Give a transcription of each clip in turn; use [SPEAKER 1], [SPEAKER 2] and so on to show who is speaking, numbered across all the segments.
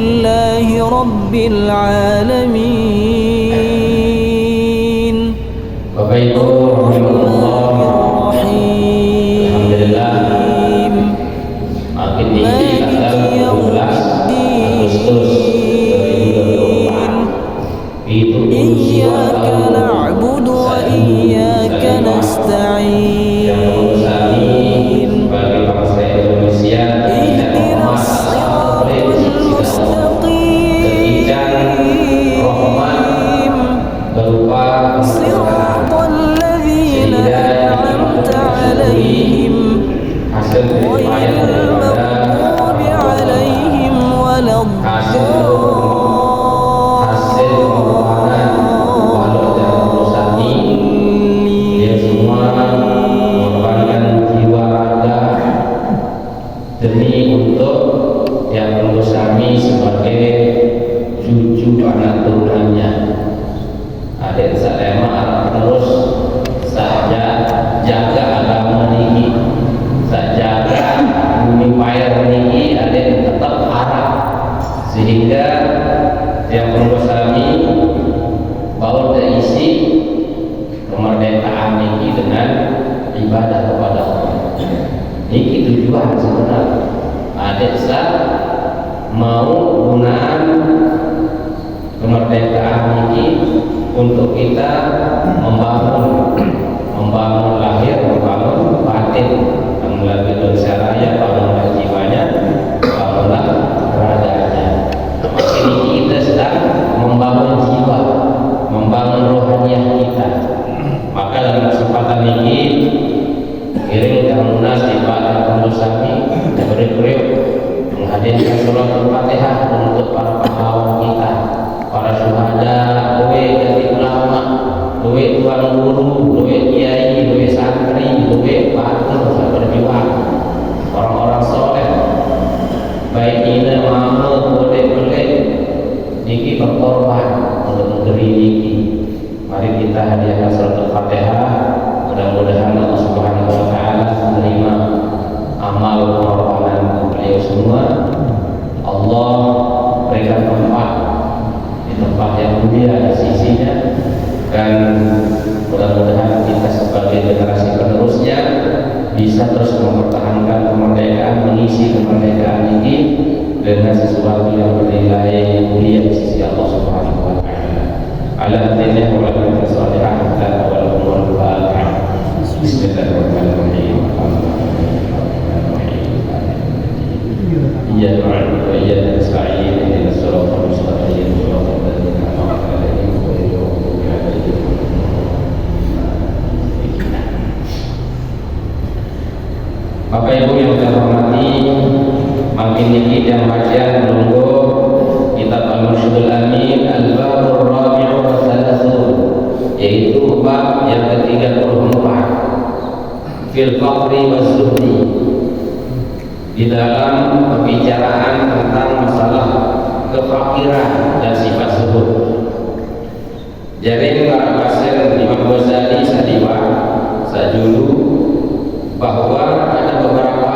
[SPEAKER 1] لله رب العالمين الرحمن الرحيم مالك يوم الدين إياك نعبد وإياك نستعين اهدنا الصراط المستقيم صراط الذين أنعمت عليهم غير المغضوب عليهم ولا
[SPEAKER 2] demi untuk yang mengusami sebagai cucu anak turunannya. Adik saya mah terus saja jaga agama niki, saja jaga bumi payar niki, adik tetap harap sehingga yang mengusami bahwa terisi kemerdekaan niki dengan ibadah kepada Allah. Ini tujuan sebenarnya. Adik saya mau gunaan kemerdekaan ini untuk kita membangun lahir, membangun batin, bangunlah Indonesia Raya, bangunlah jiwanya, bangunlah raganya. Ini kita sedang membangun jiwa, membangun rohaniah kita. Maka dalam kesempatan ini kirim dan munas di pada kami beri-beri menghadirkan surat Al-Fatihah untuk para pahlawan kita, para syuhada, doa dari ulama, doa tuan guru, doa kiai, doa santri, doa batur berjuang, orang-orang soleh. Baik ini mau boleh niki berkorban untuk negeri niki. Mari kita hadiahkan surat Al-Fatihah. Mudah-mudahan Allah Subhanahu wa taala menerima amal pengorbanan beliau semua. Allah berikan tempat di tempat yang mulia di sisinya, dan mudah-mudahan kita sebagai generasi penerusnya bisa terus mempertahankan kemerdekaan, mengisi kemerdekaan ini dengan sesuatu yang bernilai mulia di sisi Allah Subhanahu wa taala. Ala hadhihi wa ala salihah dan awal umur Fatihah. Bismillahirrahmanirrahim. Iyyaka na'budu wa iyyaka nasta'in. Ihdinas siratal mustaqim. Shiratal ladzina an'amta 'alaihim ghairil maghdubi 'alaihim waladdallin. Bapak Ibu yang saya hormati, makin niki dan baca menunggu kitab Al-Mursyidul Amin Al-Babur Rabi'u wa Thalathun, yaitu bab yang ke-34 fil faqri wa zuhdi, di dalam pembicaraan tentang masalah kefakiran dan sifat zuhud. Jadi para pasir Imam Ghazali sadiwa sajulu bahwa ada beberapa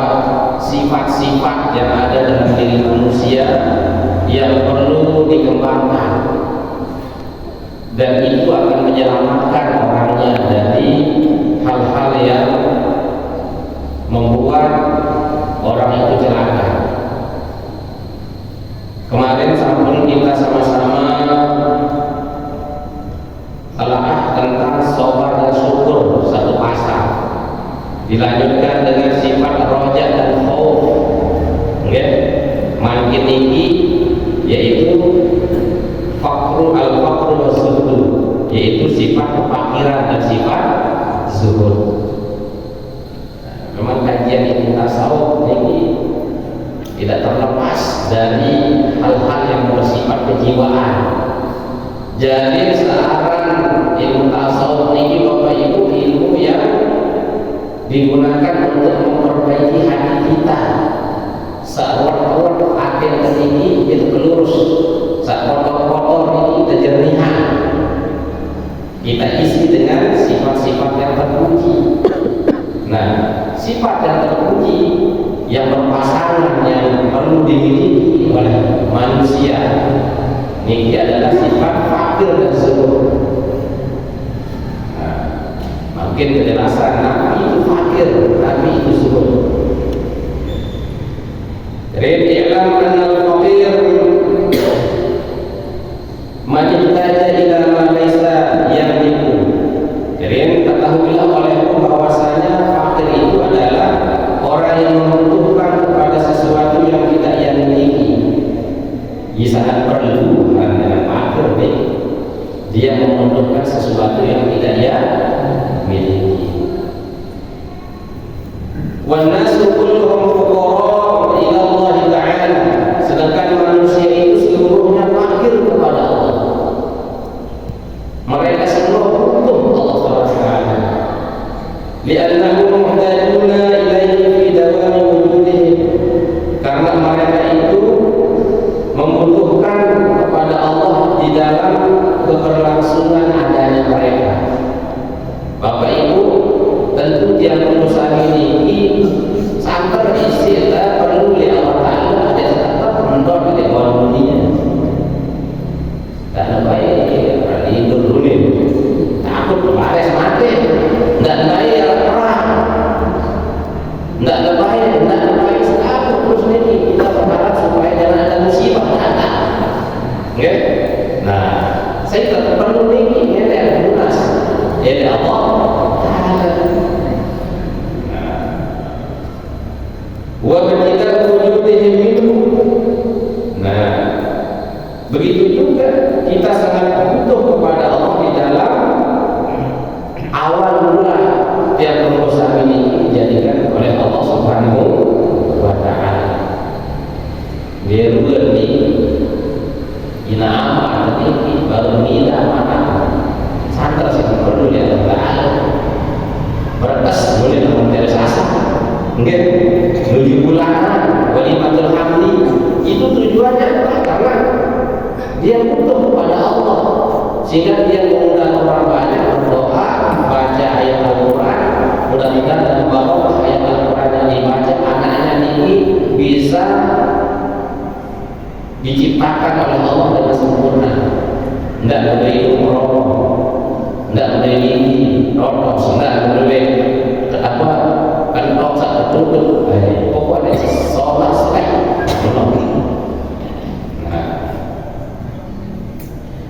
[SPEAKER 2] sifat-sifat yang ada dalam diri manusia yang perlu dikembangkan, dan itu akan menyelamatkan orangnya dari hal-hal yang membuat orang itu celaka. Kemarin sampun kita sama-sama telah tentang sabar dan syukur satu pasal, dilanjutkan dengan sifat roja dan khauf. Makin tinggi yaitu al-faqru wa zuhud, yaitu sifat kefakiran dan sifat zuhud. Memang kajian ini tasawuf ini tidak terlepas dari hal-hal yang bersifat kejiwaan. Jadi sekarang ilmu tasawuf ini Bapak Ibu ilmu yang digunakan untuk memperbaiki hati kita. Saat-saat hati ini itu lurus, saat kotor ini kejernihan. Kita isi dengan sifat-sifat yang terpuji. Nah, sifat yang terpuji yang berpasangan yang perlu dimiliki oleh manusia Niki adalah sifat fakir dan zuhud. Mungkin penjelasan Nabi itu fakir, Nabi itu zuhud. Jadi i'lam anna al-faqir man ihtaja ila ma laysa yamliku. Jadi ketahuilah olehmu bahwasanya fakir itu adalah orang yang membutuhkan kepada sesuatu yang tidak ia miliki. Ia sangat perlu dengan fakir nih. Dia membutuhkan sesuatu yang tidak ia miliki. Wan nasu kulluhum fuqara ila Allah Ta'ala. Sedangkan manusia itu seluruhnya fakir kepada Allah. Mereka semua butuh Allah Ta'ala. Li'annahum muhtajuna ilaihi fi dawami wujudihim. Karena mereka itu membutuhkan kepada Allah di dalam keberlangsungan adanya mereka. Bapak Ibu, tentu tiap urusan ini sampai istilah perlu oleh Allah Ta'ala ada tetap mendorong oleh orang dunia. Tak baik berarti hidup dunia. Takut baris mati, tidak baik perang, tidak baik takut terus ini kita berharap supaya jangan ada musibah datang. Okay? Nah, saya tetap perlu ini yang lunas. Jadi Allah Ta'ala. Wa ketika wujudihim minhu. Nah, begitu juga kita sangat butuh kepada Allah di dalam awal mula tiap perusahaan ini dijadikan oleh Allah Subhanahu wa Ta'ala. Dia berni ina amal ini baru nila mana santar sih perlu dia Allah Ta'ala. Berkas boleh menterasasa. Enggak, menuju bulanan walimatul hamdi itu tujuannya apa? Karena dia butuh kepada Allah sehingga dia mengundang orang banyak berdoa, baca ayat Al-Quran. Mudah-mudahan dalam barokah ayat Al-Quran yang dibaca anaknya ini bisa diciptakan oleh Allah dengan sempurna. Tidak boleh hidung merokok, tidak boleh gigi rokok, tidak boleh apa kantong satu tutup, pokoknya sholat selesai.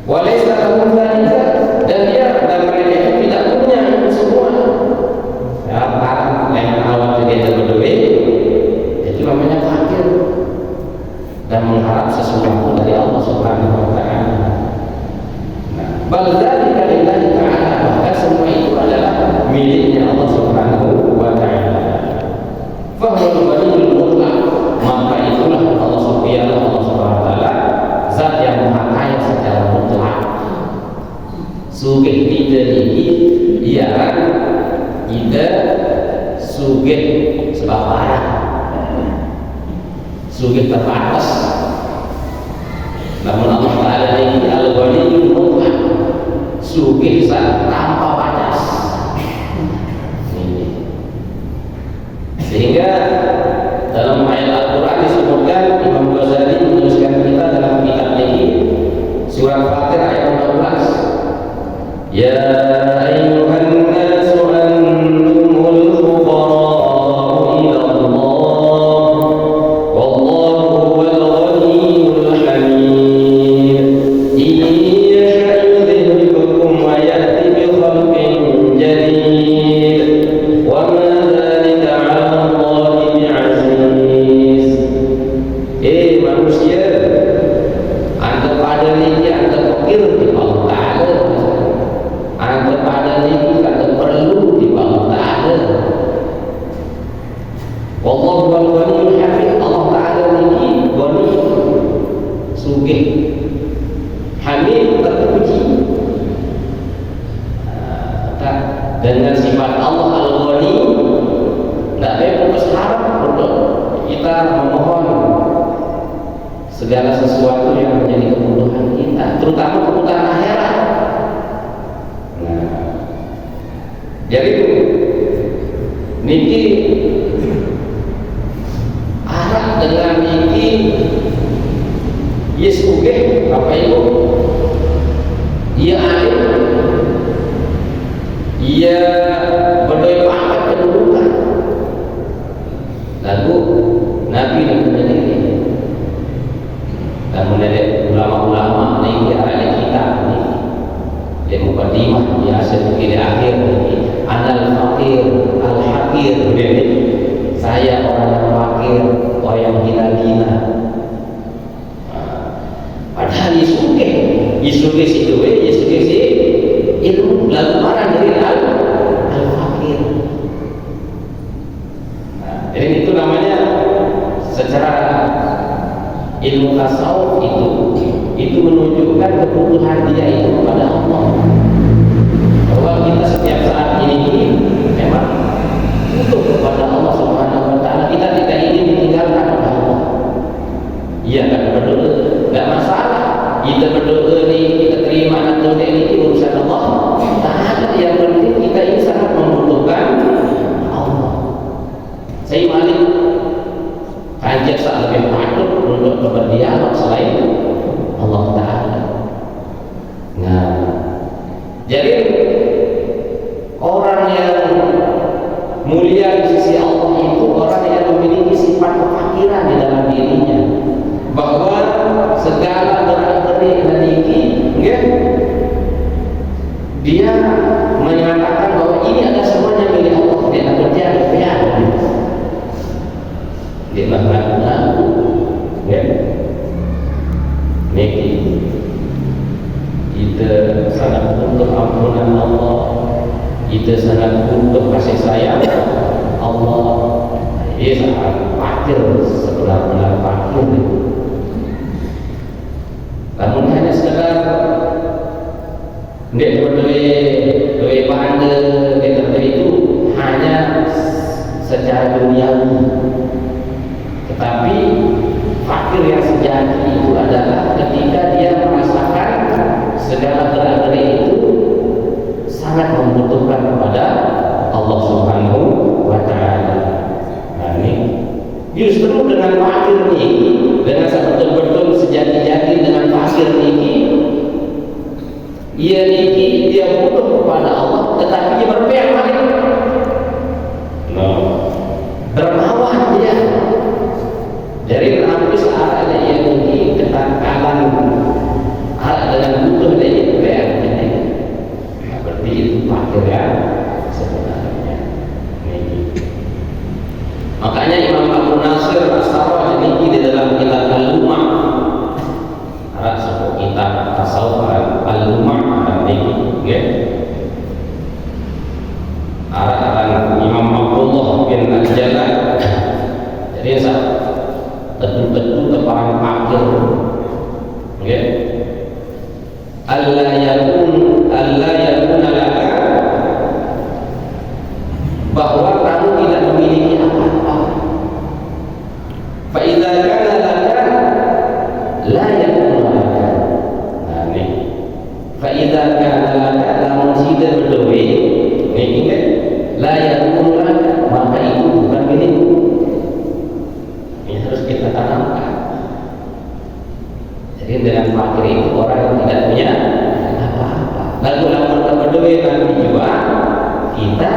[SPEAKER 2] Walaysa lahum dzalika, dan mereka itu tidak punya itu semua. Ya, dengan awal kita berduit, itu namanya fakir dan mengharap sesuatu dari Allah Subhanahu wa Ta'ala. Bal dzalika lillahi ta'ala, bahkan semua itu adalah miliknya Allah Subhanahu wa Ta'ala. Fa huwa al-ghaniyyul mutlaq, maka itulah Allah Subhanahu wa Ta'ala zat yang maha kaya secara mutlak. Sugih kita ini ialah kita sugih sebab barang, sugih terbatas. Namun Allah Ta'ala ini al-ghaniyyul mutlaq, sugih tanpa batas. Sehingga dalam ayat Al-Quran disebutkan, Imam Ghazali menuliskan kita dalam kitab ini surah Fatir ayat 14. Ya ayyuhan nasu antumul fuqara'u ila Allah wallahu huwal ghaniyyul hamid. In yasha' yudhhibukum wa ya'ti bi khalqin jadid wa ma dzalika 'ala Allahi bi'aziz. Manusia, anda pada ini anda fakir di Allah Ta'ala, anda pada ini anda perlu di Allah Ta'ala. Wallahu wal ghaniyyul hamid, Allah Ta'ala ini ghani, sugih, hamid, terpuji. Dengan sifat Allah al-ghani, tidak ada putus harap untuk kita memohon segala sesuatu yang menjadi kebutuhan kita, terutama kebutuhan akhirat. Nah, jadi niki arah dengan niki Ia sugih, Bapak Ibu. Ia alim. Ia berdaya pangkat kedudukan. Lalu Nabi menjadi dan menjadi ulama-ulama ini ada kita ini. Dia mukadimah biasa di akhir ini. Anal fakir, al hakir. Saya orang yang fakir, orang yang hina-hina. Padahal Yisuke si duwe, Yisuke si ilmu. Lalu marah dari al-fakir. Jadi itu namanya secara ilmu tasawuf itu menunjukkan kebutuhan dia itu kepada Allah. Bahwa kita setiap saat ini memang butuh kepada Allah Subhanahu wa taala. Kita tidak ingin ditinggalkan oleh Allah. Iya kan, berdoa enggak masalah. Kita berdoa ini, kita terima atau tidak ini urusan Allah. Tapi yang penting kita ini sangat membutuhkan Allah. Saya Malik ajak saat lebih patut untuk berdialog selain Allah Ta'ala. Nah, jadi orang yang mulia di sisi Allah itu orang yang memiliki sifat kefakiran di dalam dirinya, bahwa segala gerak-gerik nanti dia menyatakan bahwa ini adalah semuanya milik Allah. Dia tak percaya dia mengaku ya. Niki kita sangat butuh ampunan Allah, kita sangat butuh kasih sayang Allah. Ia sangat fakir, sebenar-benar fakir. Namun hanya sekadar dia berdua pada dia itu hanya secara duniawi. Tetapi fakir yang sejati itu adalah ketika dia merasakan segala gerak-gerik itu sangat membutuhkan kepada Allah Subhanahu wa taala. Nah, ini justru dengan fakir ini, dengan betul-betul sejati-jati dengan fakir ini, dia butuh kepada Allah, tetapi dia berpihak balik. Dermawan dia. Dari menangis arah yang ini ketangkalan arah dengan butuh dia berpihak. Seperti itu fakir yang sebenarnya. Makanya Imam Abu Nasir As-Sarraj ini di dalam kitab Al-Lumah, ada sebuah kitab tasawuf Al-Lumah ini, ya. Arahan Imam Abdullah bin Al-Jalal. Jadi betul-betul keparang fakir, ya. Allah yakun laka, bahwa kamu tidak memiliki apa-apa. Fa idza kana laka la yakun laka. Nah ini. Fa idza kana laka, lamun tidak berdoa, ini ingat, la yakun laka, maka itu bukan milikmu. Ini harus kita tanamkan. Jadi dengan fakir itu orang yang tidak punya apa-apa. Lalu lamun berdoa nanti juga kita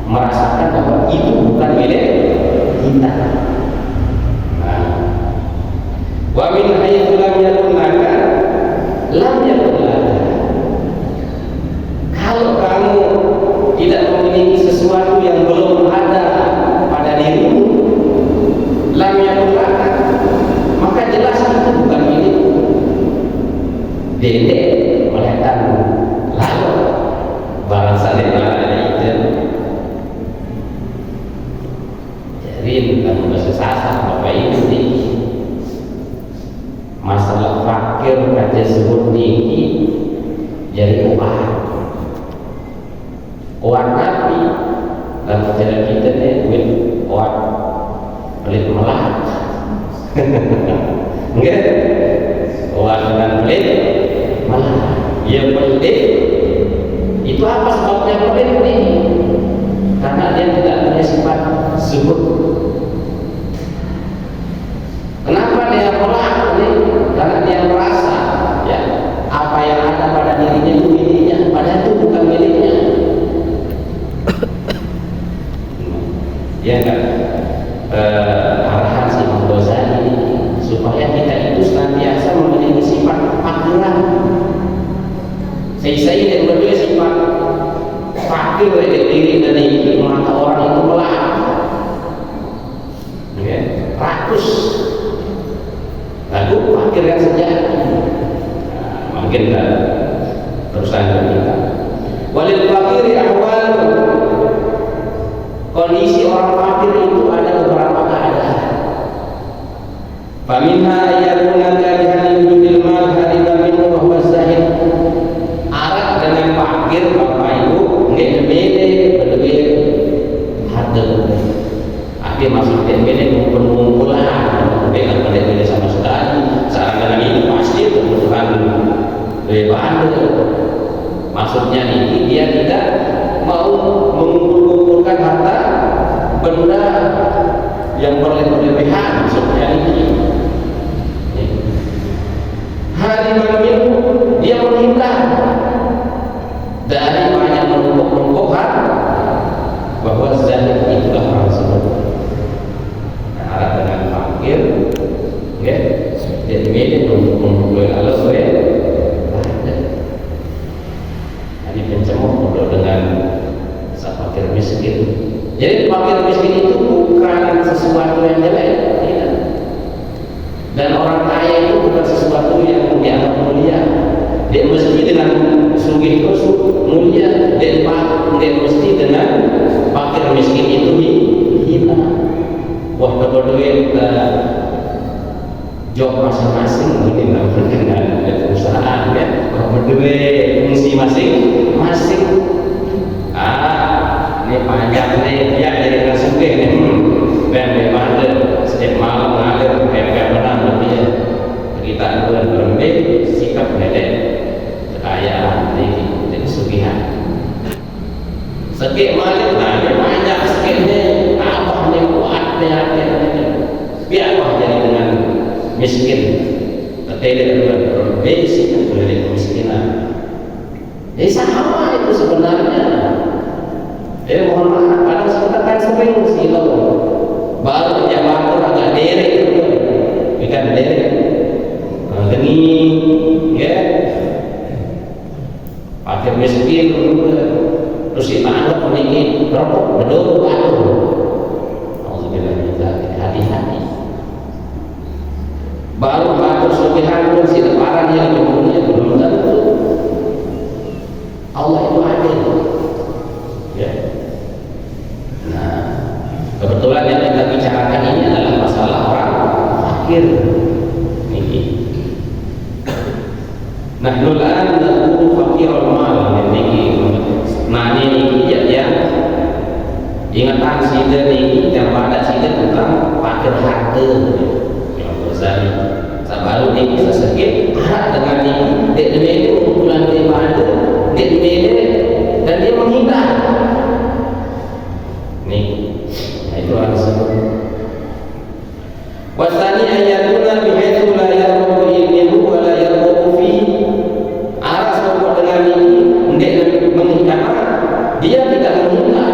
[SPEAKER 2] merasakan bahwa itu bukan milik kita. Wa min haitsu lam yakun laka, lam yakun laka. Kalau kamu tidak memiliki sesuatu yang belum ada pada dirimu, lam yakun laka, maka jelas itu bukan milikmu. Dede melihat lalu barang salib ada itu. Jadi bukan kesesatan Bapak Ibu ini. Masalah fakir kaca sebut tinggi jadi uang Nabi dalam cara kita ni duit uang pelit melah. Enggak, uang dengan pelit malah. Ia pelit itu apa sebabnya pelit ini? Karena dia tidak punya sifat zuhud. Kenapa dia melah? Ya kan? Arahan si Imam Ghazali supaya kita itu senantiasa memiliki sifat fakiran. Saya dan berdua sifat fakir dari diri dari mata orang itu melak, ya, rakus. Lalu fakir yang sejati, mungkin terusan kita. Walil fakiri awal, kondisi orang fakir itu ada beberapa keadaan. Faminha ayatuna kalihan wujudil mal hariban minhu wa huwa zahid. Arah dengan fakir bapak ibu nggak beda berdua harga berdua. Akhir masuk beda ngumpul-ngumpulan, dengan beda sama sekali. Saat dengan ini pasti kebutuhan beda. Maksudnya ini dia tidak mau mengumpulkan harta benda yang berlebihan. Maksudnya ini hariban minhu, dia menghindar dari banyak menumpuk harta, bahwa zahid itulah orang sebenarnya. Nah, arah dengan fakir, ya, dan ini menumpuk Allah saya. Ini pencemooh dengan fakir miskin. Jadi fakir miskin itu bukan sesuatu yang jelek, tidak. Dan orang kaya itu bukan sesuatu yang dianggap mulia. Dia mesti dengan sugih itu mulia, dan dia mesti dengan fakir miskin itu hina. Wah, kebetulan job masing-masing mungkin dengan perusahaan, ya, kebetulan fungsi masing-masing. Ini panjang nih, ya, jadi dengan sugih nih, bagaimana setiap malam ngalir kayak menang lebih ya. Kita bulan berembik sikap bedek kekayaan di kesugihan sekik malik. Nah, dia banyak sekiknya abah nih kuat nih biar abah jadi dengan miskin ketele bulan berembik sikap dari kemiskinan. Jadi sama itu sebenarnya. Mohon maaf, kadang kita kan sering silau baru jabatan agak derek itu, bukan derek geni, ya, fakir miskin, terus kita anggap memiliki rokok bedul batu. Alhamdulillah, hati-hati. Baru batu sugihan pun si lebaran yang mempunyai belum tentu. Allah itu adil, ya. Nah, kebetulan yang kita bicarakan ini adalah masalah orang fakir. Nah, nulan naqulu fakirul mal niki. Nah, ini ya ingatan sida niki daripada sida tentang fakir harta. Yang Ghazali sabaru niki sesegit dengan niki dek demi kumpulan daripada dek demi dan dia menghindar. Nih, nah itu harus wasani ayatuna bihaitsu la yarbu ilmuhu wa la yarbu fi. Aras pokok dengan ini ndek menghindar, dia tidak menghindar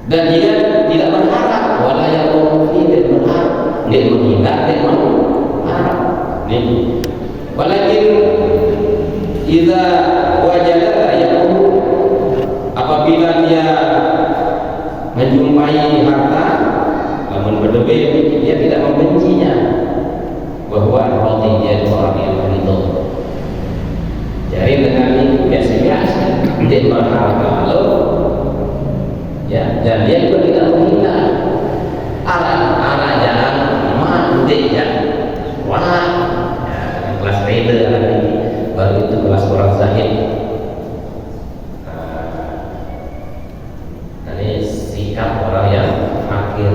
[SPEAKER 2] dan dia tidak berharap, wala yarbu fi, dan berharap, ndek menghindar dan berharap. Nih, walakin idza wajada yaqumu, apabila dia menjumpai harta namun berdebih, dia tidak membencinya, bahwa roti dia orang yang ridho. Jadi dengan ini biasa-biasa dia berharap kalau, ya, dan dia juga tidak menghina arah jalan mandi, ya, wah, ya, kelas trader lagi, baru itu kelas orang zahid. Ini sikap orang yang fakir.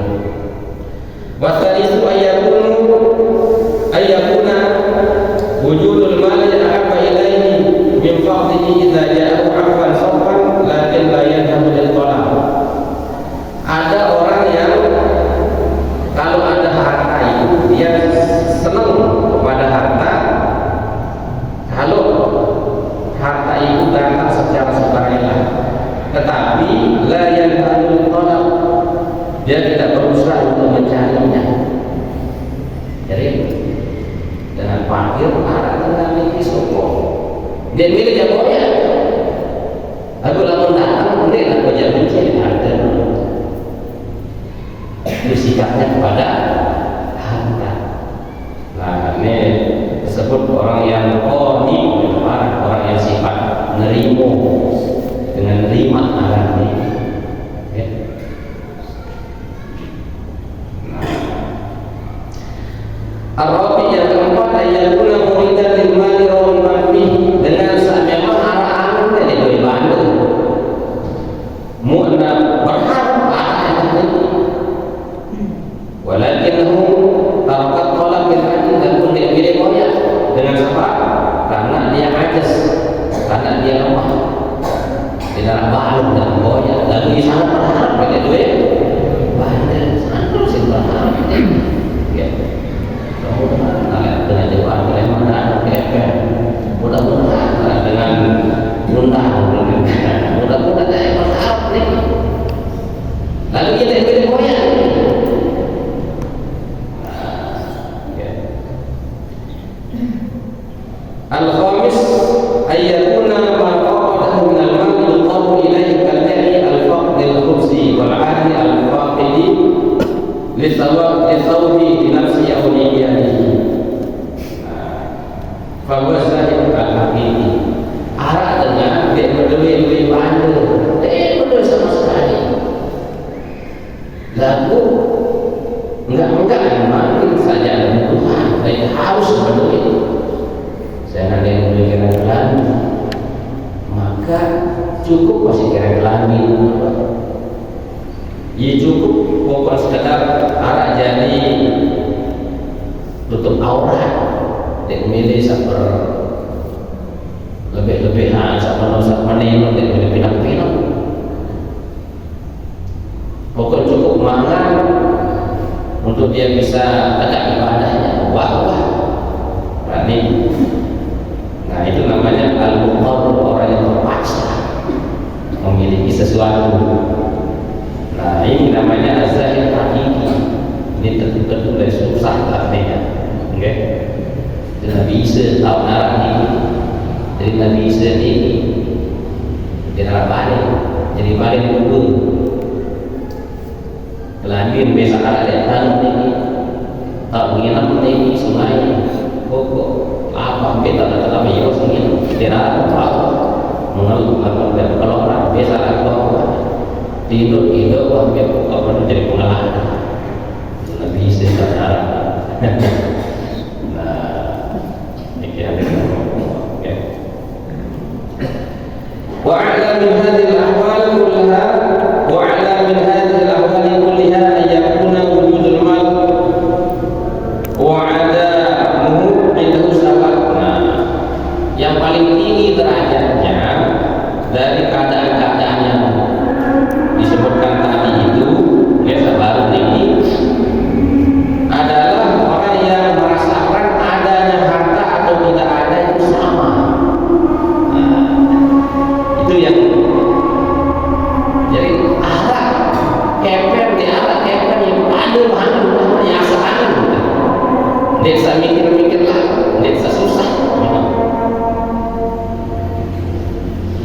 [SPEAKER 2] Wasalisu ayakuna wujudul mali ahabba ilaihi min fadlihi idza ja'ahu afwan safan lakin la yadhamu lil talab. Ada orang yang kalau ada harta itu dia senang kepada harta kalau parkir arah dengan ini sokong dia milih jago ya aku lamun datang boleh aku jago jadi ada itu sikapnya kepada harta. Nah ini disebut orang yang qani, orang yang sifat nerimo dengan nerima arah ini. Ya. Arabi yang keempat ayatuna muridan lil mali rawiman fihi dengan memang arah-arah dari doi bandung mu'na berharap arah ini walakinahu tarakat talab bil hadi dan pun dia pilih koya dengan sebab karena dia ajas karena dia lemah tidak balung dan koya lalu dia sangat berharap pada duit bandung sangat sih berharap ya dengan jawab mana mudah-mudahan dengan mudah-mudahan saya berharap nih lalu kita pilih koya al-khamis ayyakuna ma faqadahu min al-mal yuqarru ilayhi kal-da'i al-faqd al-khubsi wal-'adi al-faqidi li-thawbi bi nafsi awliyatihi bahwa zahid al-haqiqi arah dengan dia berdua bandel dia berdua sama sekali lalu enggak mungkin saja ada Tuhan tapi harus berdua jangan dia memberikan kelani maka cukup masih kira kelani ya cukup bukan sekedar arah jadi tutup aurat dan milih sabar lebih-lebihan sama menengok dan milih pinang-pinang pokok cukup mangan untuk dia bisa tegak ibadahnya wah berani. Nah itu namanya al-muqarr orang yang terpaksa memiliki sesuatu. Nah ini namanya az-zahid hakiki. Ini tentu dari susah artinya. Oke? Tidak bisa tahu arah ini. Jadi tidak bisa ini. Tidak balik. Jadi balik dulu. Kelamin biasa arah datang ini. Tak menginap ini sungai. Pokok apa kita tetap ya sengit tidak tahu mengeluh dan kalau orang biasa atau tidur hampir apa menjadi pengalaman itu lebih secara nah ini ada ya wa ala min hadhihi al-ahwal kullaha wa ala min hadhihi al-ahwal kullaha ayakuna wujudul mal wa yang paling tinggi derajatnya dari keadaan-keadaan yang disebutkan tadi itu biasa baru ini adalah orang yang merasakan adanya harta atau tidak ada itu sama. Nah, itu yang jadi arah keper di arah keper yang ada yang asalan dia bisa mikir-mikir lah dia bisa susah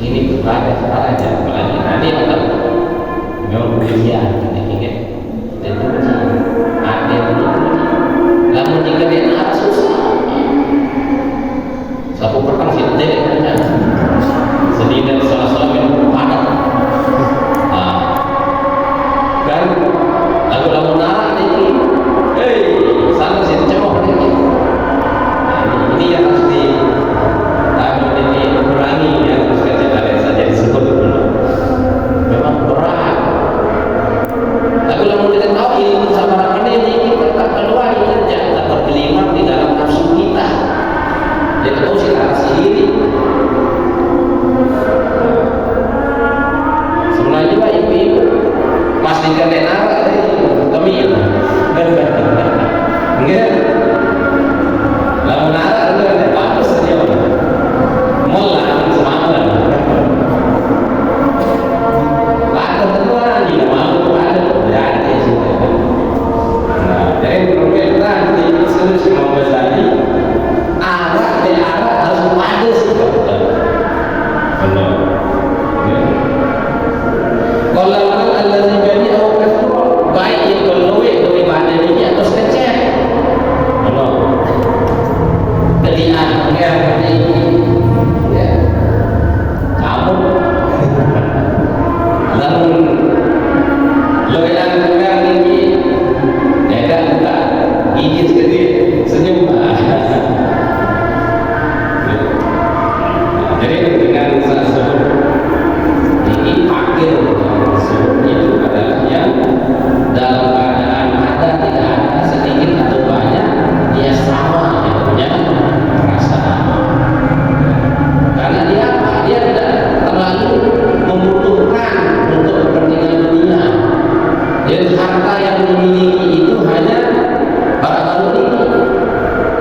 [SPEAKER 2] ini berada aja apalagi nanti akan memang ujian ini dan uji ada ini namun jika dia harus susah satu pertang sih dia sedih dan salah-salah yang padat kan lagu-lagu narah ini sana sih cemok ini yang harus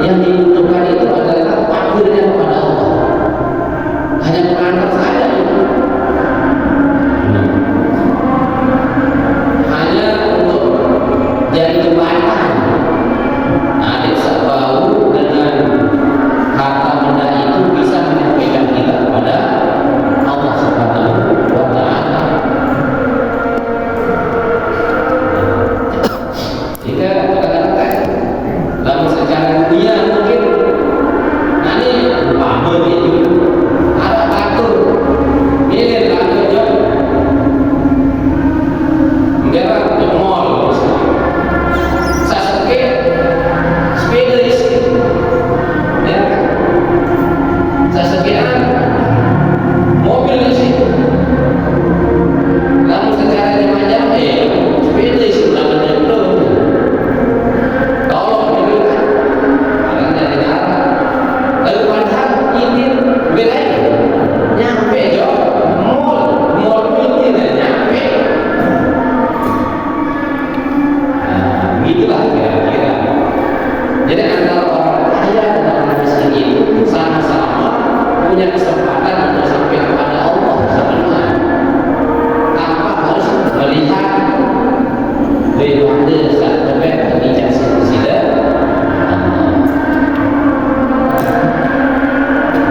[SPEAKER 2] Yang dibutuhkan itu adalah takdirnya kepada Allah. Hanya mengantar saja itu. Hanya untuk jadi jembatan. Adik sebau dengan harta benda itu bisa menyampaikan kita kepada Allah Subhanahu wa Ta'ala. Jika kata-kata dalam secara dunia mungkin nanti apa begitu ada atur milih lagi job enggak ke mall saya sakit sepeda isi ya saya sekian mobil isi namun secara remaja sepeda isi namanya belum tolong diberikan karena dari arah lalu padahal ini beda nyampe jo mall ini nyampe. Nah gitulah kira-kira. Jadi antara orang kaya dan orang miskin itu sama-sama punya kesempatan untuk sampai kepada Allah sebenarnya. Tanpa harus melihat daripada saat terbaik kebijakan sila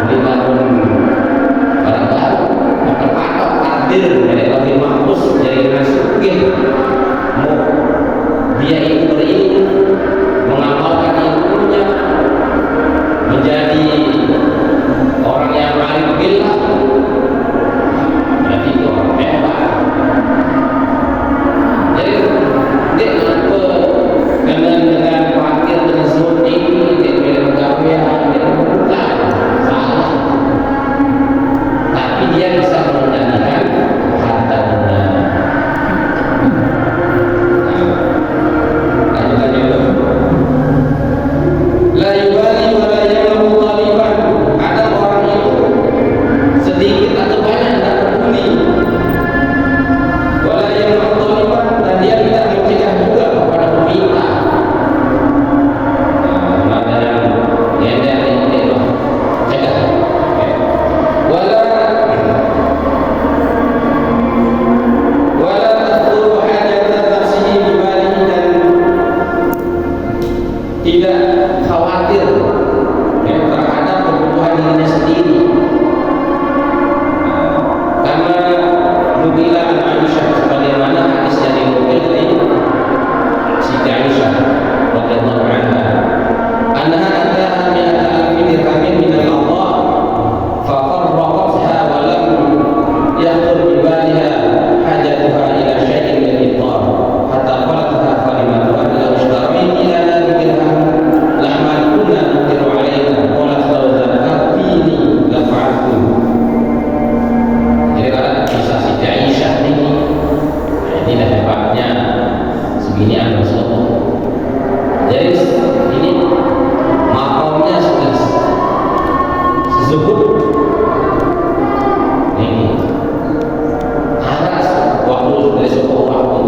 [SPEAKER 2] boleh bangun barang baru maka patok takdir dari Nabi Mahfuz dari masukin mau dia itu berilmu mengamalkan ilmunya menjadi orang yang paling billah berarti itu orang hebat. Jadi dia dengan khawatir dengan zuhud ini dia pilih pegawaian dia bukan salah, tapi dia bisa mengendalikan harta benda. Lanjut itu la yubali wa la yamahu taliban. Ada orang itu sedikit atau banyak tidak peduli wala yamahu taliban, dan dia tidak mencegah juga kepada peminta. Ada yang dia cegah wala tadhuru hajatan nafsihi bibalihi, dan tidak khawatir terhadap kebutuhan dirinya sendiri. Karena nukila an Aisyah sebagaimana hadis yang dinukil dari Siti Aisyah radhiyallahu anha annaha ataha mi'ata alfi dirhamin min al-Allah fa farraqatha wa lam yakhtur bi baliha hajatuha ila syai'in min al-ittar hatta qalatha kalimatuha law ishtaraiti lana bi dirham lahman kunna nutiru alayka qalat law zakartini la fa'altu. Jadi kalau kisah Siti Aisyah ini dah hebatnya seginian Rasulullah. Jadi ini makamnya sudah zuhud. Ini aras waktu dari sebuah waktu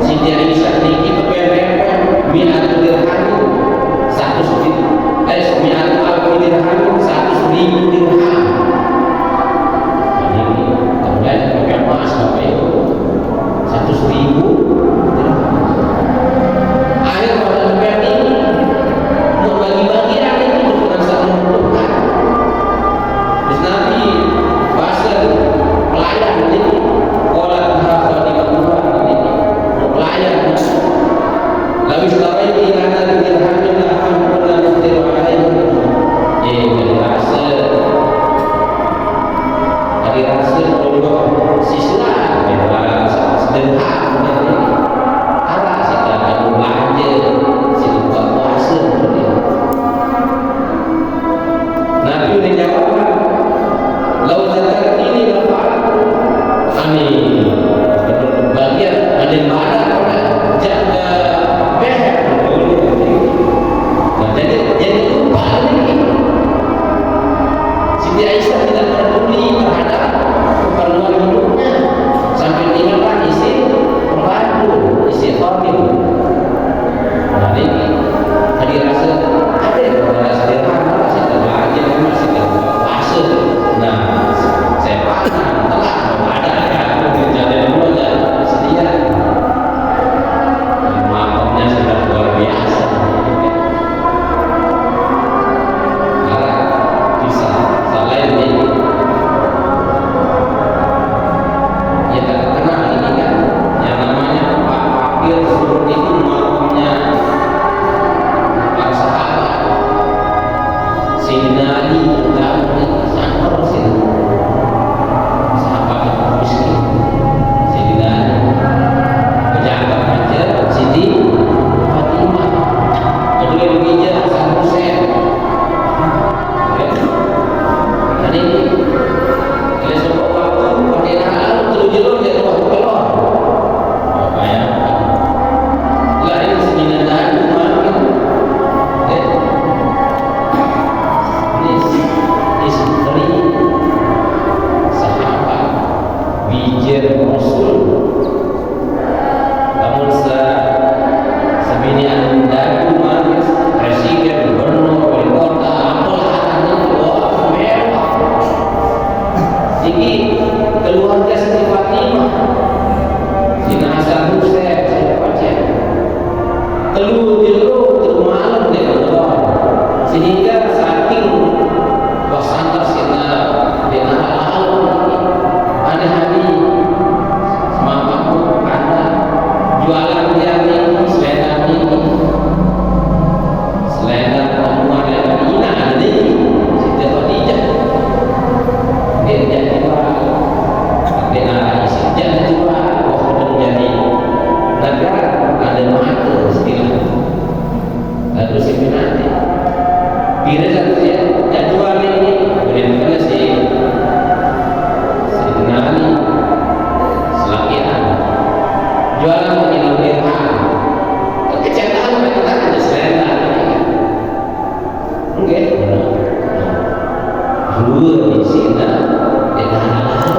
[SPEAKER 2] Siti Aisyah ini berpepet mi'atu dirham 100 mi'atu alfi dirham 100.000 dirham. Ini kemudian pakai emas apa itu 100.000 dirham. Akhir pada lepas ini mau bagi-bagi ada itu dengan satu membutuhkan. Terus Nabi bahasa pelayan ini kolat bahasa di Tuhan ini pelayan lalu setelah ini ada dirhamin laham pernah nutiru alaihi. Dari rasa kalau siswa sederhana ada kita akan belanja buka puasa. Nabi udah jawab lau zakat ini bapak amin bagian ada yang marah jaga behek. Nah jadi lupa lagi Siti Aisyah tidak peduli terhadap keperluan hidupnya sampai tinggalkan isi pembantu, isi khadim. Nah ini tadi rasa ada sehingga saking wasanta sina dina halal ada hari semampu anda jualan dia ini selendang perempuan yang ina ini Siti Khadijah dia jadi dina Aisyah juga waktu menjadi negara ada mata istilah lalu si penanti bila saja jual ini kemudian kalau si nani selakian jualan mengenal dirham kekecewaan mereka ada selendang mungkin dua di sini dengan halal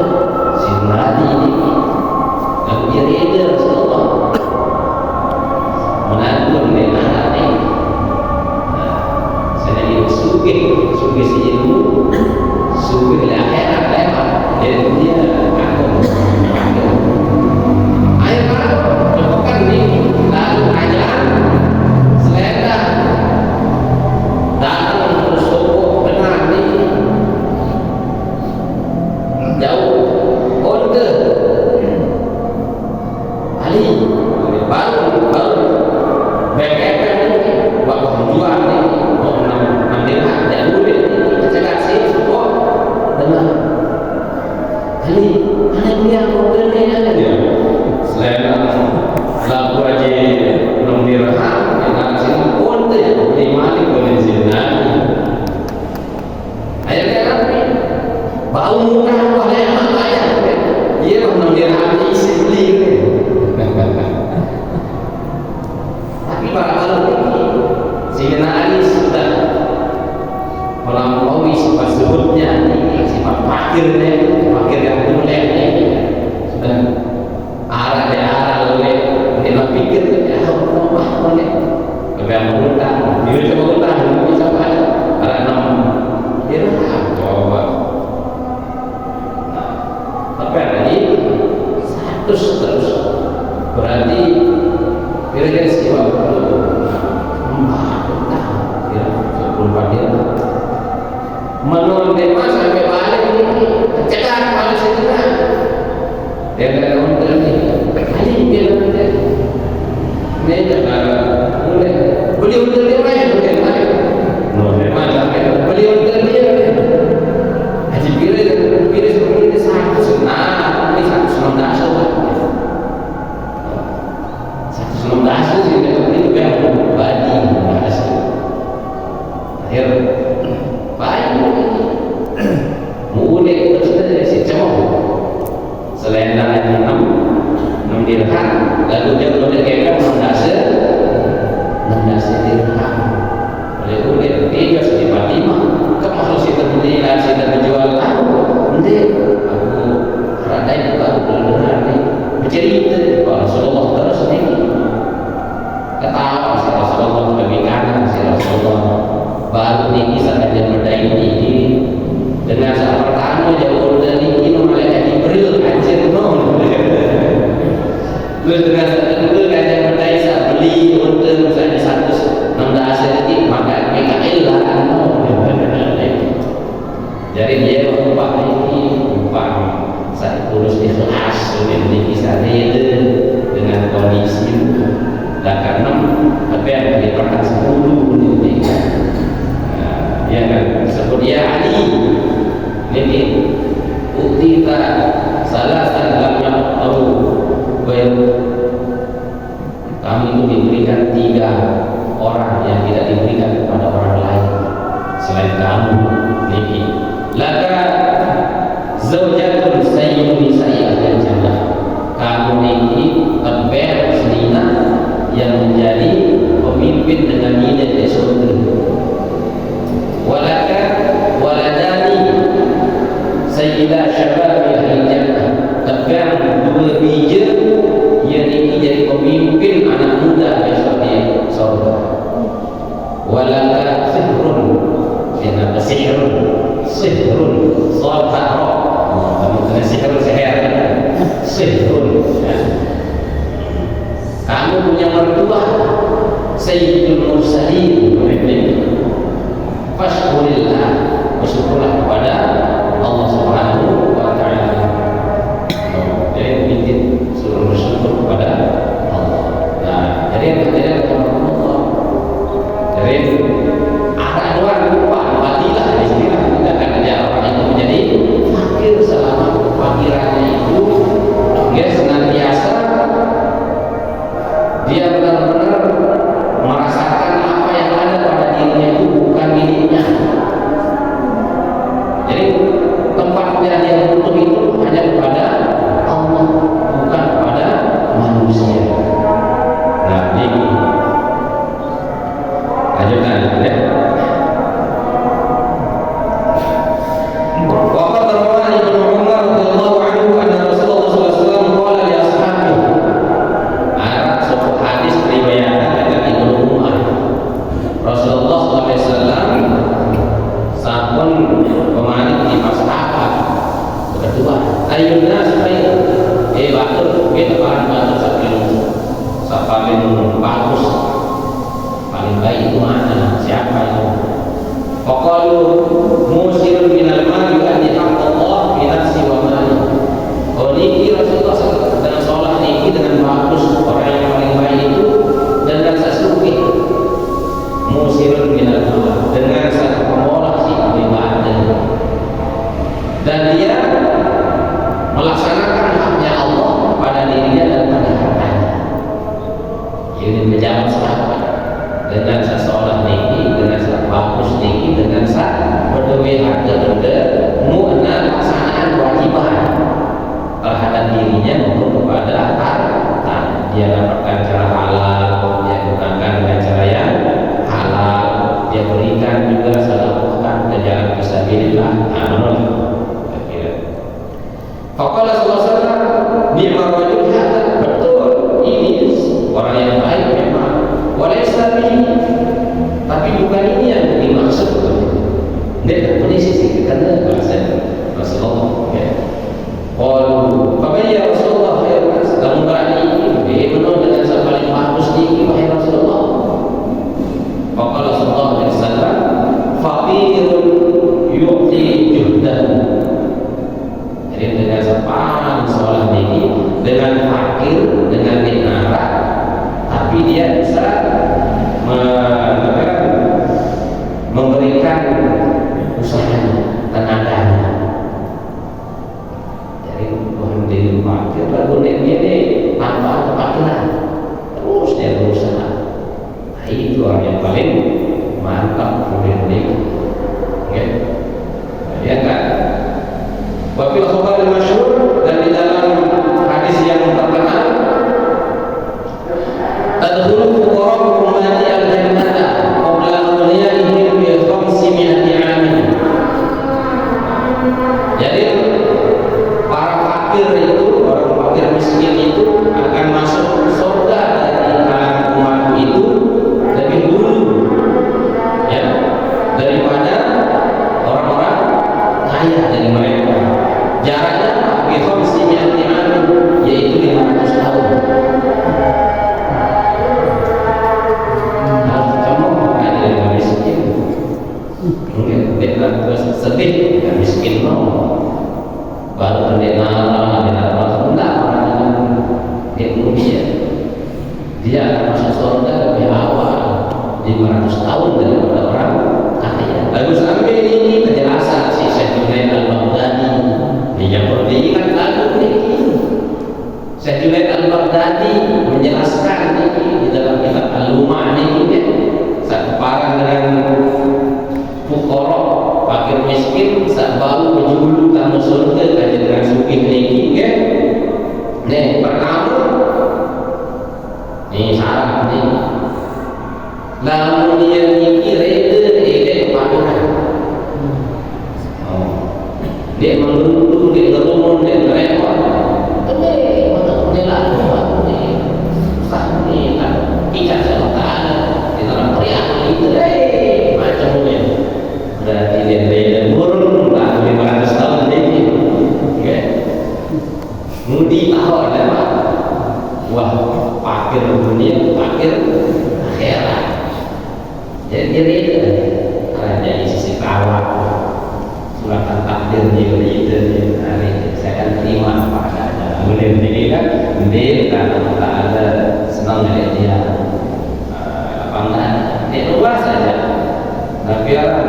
[SPEAKER 2] si nani ini lalu dia reda Rasulullah menanggung dengan ini sugih si ilmu sugih le akhirat lewat jadi dia akan air cobakan ini lalu ajar selendang datang terus toko benar ini jauh order Ali baru BPM ini bawa jual ini mau nanti ada duit cekak sih support dengan Ali mana dia ordernya ada dia selendang lalu aja belum dirham yang sini order di malik boleh sini ayo kan bau muka boleh apa ya dia belum dirham isi beli tapi barang ini Sayyidina Ali sudah melampaui sifat sebutnya ini sifat fakirnya fakir yang mulainya sudah arah dia arah oleh dia pikir ya Allah boleh kemudian mengutang dia coba utang bisa ada arah 6 dirham coba tapi lagi 100 terus berarti kira-kira siapa menurut tema sampai balik ini cekak balik situ kan dia ada orang ini kali dia nanti ini jangan boleh beli untuk dia main bukan main beli untuk dia haji pilih seperti ini satu senang ini 119 sih itu yang badi akhir baik mudik terus dari si cowok selendang 6 dirham lalu dia boleh kekang 16 dirham boleh ulit 3 tiba-tiba kamu harus kita beli kita menjual nanti aku radai baru benar nih bercerita Rasulullah terus nih ketawa si Rasulullah bagi kanan si Rasulullah baru tinggi sampai dia berdaya tinggi dengan saat pertama dia order tinggi malaikat Jibril anjir no terus dengan saat kedua dia berdaya saat beli order misalnya 116 tinggi maka Mikael lah jadi dia upah ini upah saat tulus ikhlas sudah tinggi saat itu dengan kondisi dan karena apa yang dilibatkan 10 ini ya kan seperti Ali ini utita salah lam tahu kami itu diberikan 3 orang yang tidak diberikan kepada orang lain selain kamu ini laka zaujatun sayyidun nisa'i al-jannah kamu ini tebar selina yang menjadi pemimpin dengan ide di surga walaka waladani sayyidah syabab ahli jannah tebar 2 biji yang ini jadi pemimpin anak muda besok di surga walaka sihrun sihrun bersyukurlah kepada Allah Subhanahu wa taala. Jadi bikin suruh bersyukur kepada Allah. Nah, jadi yang terjadi Allah. Jadi ada dua rupa fadilah istilah tidak akan ada orang itu menjadi fakir selama fakirannya itu dia senantiasa dia benar-benar merasakan apa yang ada pada dirinya itu bukan miliknya. Jadi tempatnya dia butuh itu hanya kepada Allah, bukan kepada manusia. Nah, ini lanjutkan ya. Waqad rawa Ibnu Umar radhiyallahu anhu anna Rasulullah sallallahu alaihi wasallam qala li ashabihi. Ada sebuah hadis riwayat dari Ibnu Umar. Rasulullah sallallahu alaihi wasallam sampun pemanik di masyarakat kedua ayun nas baik batur kita batur paling bagus paling baik itu mana siapa itu faqalu musirun minal mali wa an Allah bi nafsi wa mali. Oh niki Rasulullah dengan sholat niki dengan bagus orang yang paling baik itu dengan sesuki musirun minal mali dengan satu pemolah si ibadah dan dia melaksanakan haknya Allah pada dirinya dan pada hartanya. Ini menjawab sahabat dengan seseorang niki dengan saat bagus niki dengan saat berdua harga benda mu'na laksanaan kewajiban terhadap dirinya maupun kepada harta. Dia dapatkan cara halal, dia gunakan dengan cara yang halal, dia berikan juga sedekahkan ke jalan fisabilillah. Amin. Faqala sallallahu alaihi wasallam ni'ma rajul hadza, betul ini orang yang baik memang walaysa bihi, tapi bukan ini yang dimaksud. Dia kondisi karena bahasa Rasulullah ya. Qalu fa ya Rasulullah khairun nas, kamu berani dia menurut dengan yang paling bagus ini wahai Rasulullah. Faqala sallallahu alaihi wasallam faqirun yu'ti juhdahu. Dengan sepadan sholat ini dengan fakir dengan nikmat, tapi dia bisa memberikan usahanya tenaganya. Jadi bukan dia fakir lalu dia tanpa kefakiran terus dia berusaha. Nah, itu orang yang paling mantap ini. Ya, ya kan? Wafil khabar masyhur dan di dalam hadis yang terkenal tadkhulu fuqara ummati al-jannata qabla aghniyahum bi 500 amin. Jadi para fakir itu, orang fakir miskin itu akan masuk surga dari kalangan umat itu lebih dulu ya daripada orang-orang kaya dari mereka. Jaraknya bihom simiati amin, yaitu 500 tahun. Kalau kamu bukan yang miskin, mungkin dia terus sedih, ya miskin mau baru pendeta enggak orang yang dia akan masuk surga lebih awal 500 tahun daripada orang kaya. Lalu sampai ini penjelasan si Syekh Junaid Al-Baghdadi yang berdiri lagu ini. Syekh Junaid Al-Baghdadi menjelaskan ini di dalam kitab Al-Lum'ah ini ya. Satu parang dengan fuqara fakir miskin sak bau menjulu kamu surga kaji dengan sukih ini ya. Nih pertama nih syarat nih lamun dia mikir ide kepaduan dia menunggu dia turun dia merepot ini untuk menjelaskan waktu ini susah ini kan tidak selesai di dalam teriak itu macamnya berarti dia burung lah 500 tahun ini ya mudi tahu ada apa wah fakir dunia fakir akhirat jadi itu dari sisi tawar Nanti karena tak ada senang dari dia apa enggak, dia luar saja. Nah biarkan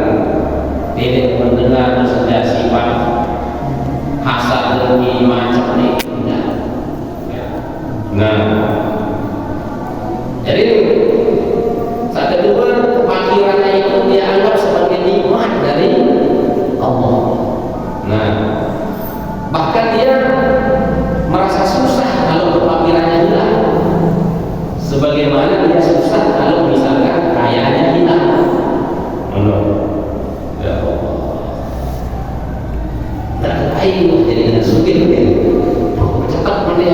[SPEAKER 2] tidak mendengar saja sifat hasad dengki macam ini enggak. Nah jadi saat kedua panggilannya itu dia anggap sebagai nikmat dari Allah. Nah bahkan dia merasa susah kalau kepanggilannya hilang, sebagaimana dia susah kalau misalkan kayanya hilang. Ya Allah, terakhir jadi kena sugih cepat mana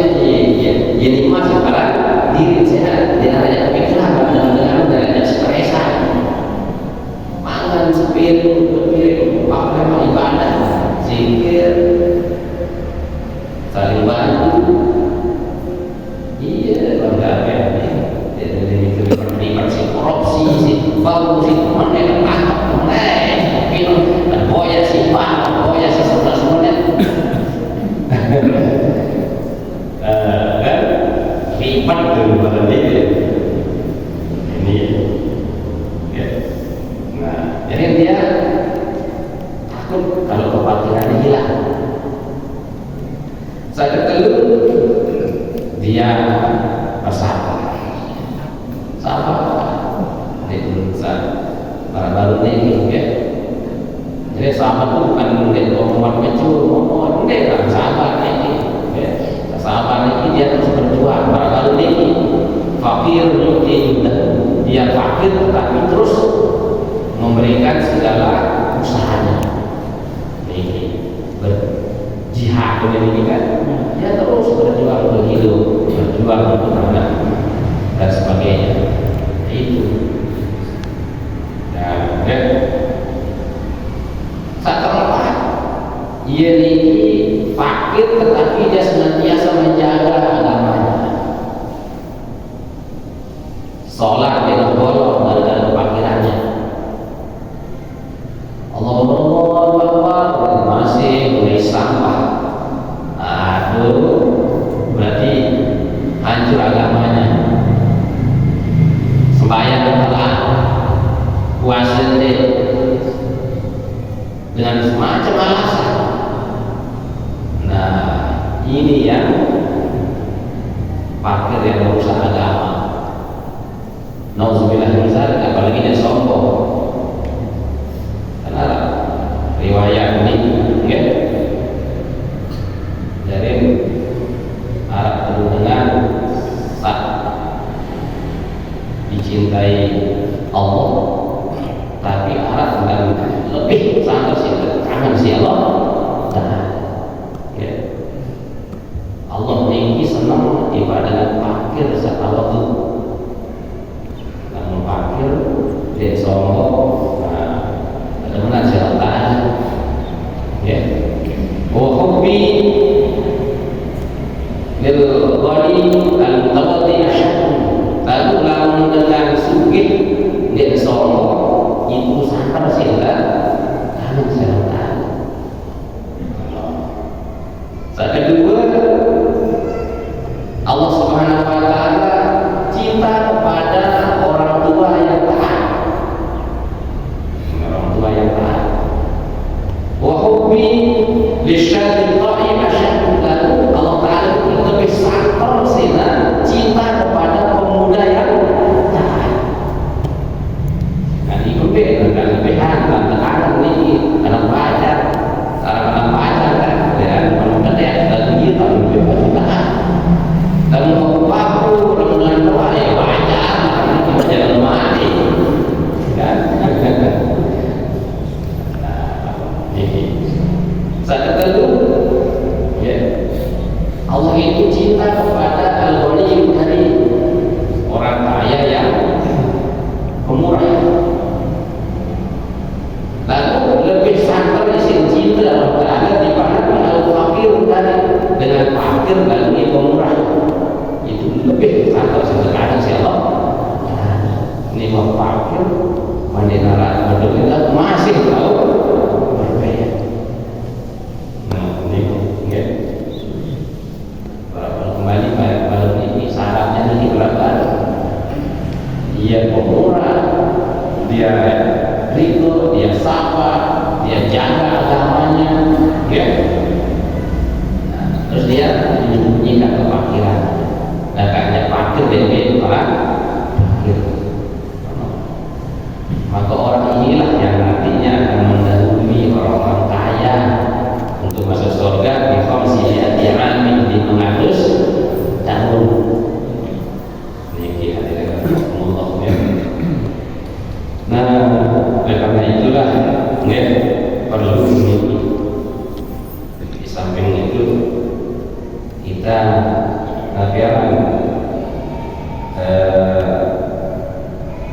[SPEAKER 2] ya nikmat sekarang diri saya dia hanya kepikiran dengan adanya stresan mangan sepiring apa memang ibadah zikir saling bantu. Iya bangga jadi terlibat si korupsi si bau si mana tangkap mulai minum dan boya si pan boya si semuanya kan lipat daripada dia ini ya. Nah jadi dia takut kalau kepanggilannya hilang. Saya keteluh dia bersabar itu baru-baru ini ya. Jadi sahabat itu bukan mungkin omongan mencur kan sahabat ini ya. Sahabat ini dia terus berjuang baru-baru ini fakir dia fakir tetapi terus memberikan segala usahanya ini berjihad ini kan. Dia terus berjuang untuk hidup, berjuang untuk anak dan sebagainya. Itu. Dan saat keempat, ia ini fakir tetapi dia senantiasa menjaga agamanya. Sholat dengan bolong dari kefakirannya. Allahu Akbar masih mulai sampah. Berarti hancur agamanya. Sembahyang telah, puasa dengan semacam alasan. Nah ini yang fakir yang merusak agama. Nauzubillah min dzalik, apalagi dia sombong. Karena riwayat ini ya. Jadi Arab dengan tak dicintai Allah, tapi Arab dan lebih sangat kangen si Allah. Nah, ya. Allah ini senang ibadah fakir saat waktu, namun fakir dia sombong. Nah, bagaimana siapa? Ya, hubbi Ghani al-Tawadi asyad. Lalu lamun dengan sugih dan sombong itu sangat sila kamu silakan. Saat kedua Allah Subhanahu wa taala cinta kepada orang tua yang taat. Orang tua yang taat. Wa hubbi lisyadil qa'im asyad. Lalu Allah taala lebih sangat sila cinta kepada pemuda yang taat. Nah diikuti dengan lebihan dan tekanan ini anak baca, anak baca kan, dan pemuda yang tadi kita lebih taat. Dan waktu dengan doa yang baca, kita jangan mati, kan? Ini saat itu, ya. Allah itu cinta kepada al-Ghaniyul Karim, orang kaya yang pemurah. Lalu lebih santer isi cinta Allah Ta'ala dibanding al-Faqir Karim, dengan fakir dan pemurah. Itu lebih santer sekarang si Allah. Ini mau fakir, mandinara, betul-betul masih tahu berbeda. Nah ini ya. Kembali pada dia jaga agamanya, ya. Nah, terus dia menyembunyikan kefakiran. Dagangnya fakir dari orang fakir. Maka orang inilah yang nantinya akan mendahului orang-orang kaya untuk masuk surga di khamsi amin di 500 tahun. Ini hadirin Allah ya. Nah, karena itulah ya perlu ini. Di samping itu kita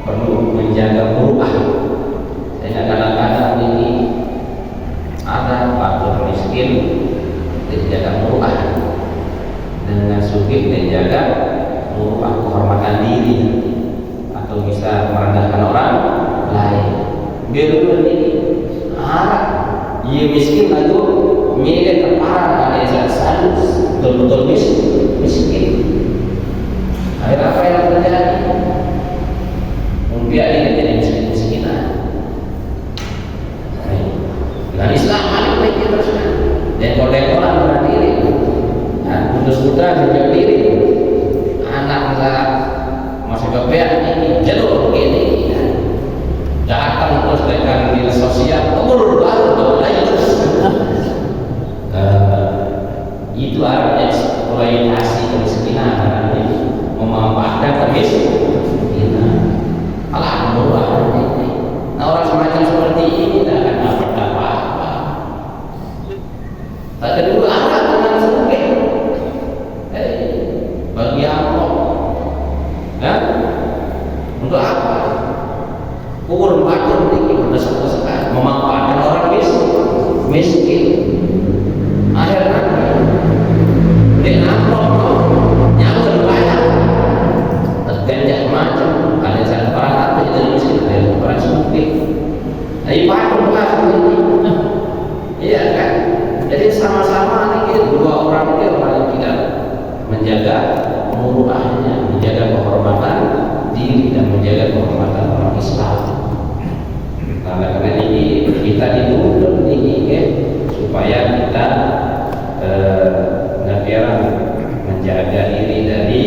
[SPEAKER 2] perlu menjaga muruah. Sehingga kadang-kadang ini ada faktor miskin dijaga muruah, dengan sugih dijaga muruah kehormatan diri, atau bisa merendahkan orang lain. Biar dulu ini harap ia miskin lalu milik terparah ada yang sadus betul-betul miskin. Akhirnya apa yang terjadi? Mungkin dia jadi miskin-miskinan. Dengan Islam baik-baiknya terus kan. Dekor-dekoran berani diri. Nah, putus-putra sejak diri. Anak masih kepean ini jalur begini. Datang terus dengan nilai sosial umur baru terus. Itu artinya eksploitasi kemiskinan, memanfaatkan kemiskinan. Alah murah ini. Nah, orang semacam seperti ini tidak akan dapat apa-apa. Tak kedua anak dengan sugih. Bagi apa? Dan untuk apa? Ukur batur tinggi berdasar-dasar memanfaatkan orang miskin. Akhirnya dia nampak nyawa banyak terganjak macam kalian sangat parah itu miskin dari orang sugih. Tapi patung lah ini, iya kan? Jadi sama-sama ini dua orang dia orang yang tidak menjaga muruahnya, menjaga kehormatan diri dan menjaga kehormatan orang Islam. Karena ini kita dituntut ini ya, supaya kita menjaga diri dari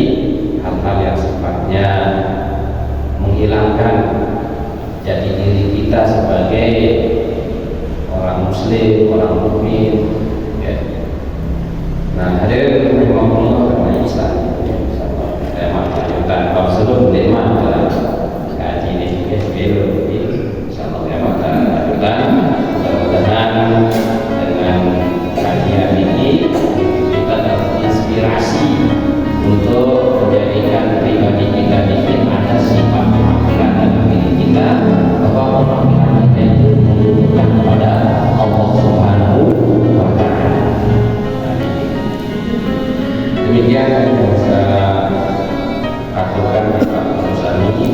[SPEAKER 2] hal-hal yang sifatnya menghilangkan jati diri kita sebagai orang muslim, orang mukmin ya. Nah, hadirin rahimakumullah karena Islam tema lanjutan sebelum tema kaji ini sebelum insyaallah tema lanjutan mudah-mudahan dengan kajian ini kita terinspirasi untuk menjadikan pribadi kita ini ada sifat penghormatan dalam diri kita, bahwa penghormatan kita itu menunjukkan kepada Allah Subhanahu wa Ta'ala. Demikian yang bisa lakukan pada urusan ini.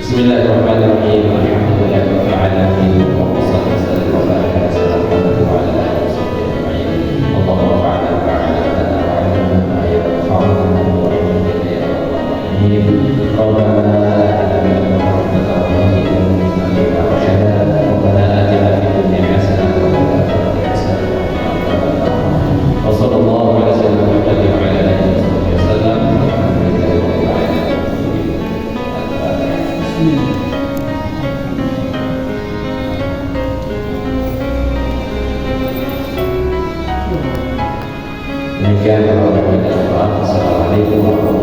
[SPEAKER 2] Bismillahirrahmanirrahim. Alhamdulillahirabbil alamin. Wassalatu wassalamu ala rasulillah wa ala alihi wasallam. Allahumma fa'alna fa'alna wa 'allamna ma yanfa'una wa 'allimna ya rabbal alamin. Rabbana atina min ladunka rahmatan wa hab lana rashada. Rabbana atina fid dunya hasanatan wa fil akhirati hasanatan wa qina adzaban nar. Wa sallallahu ala sayyidina Muhammad wa ala alihi wasallam. Demikian, Assalamualaikum warahmatullahi wabarakatuh.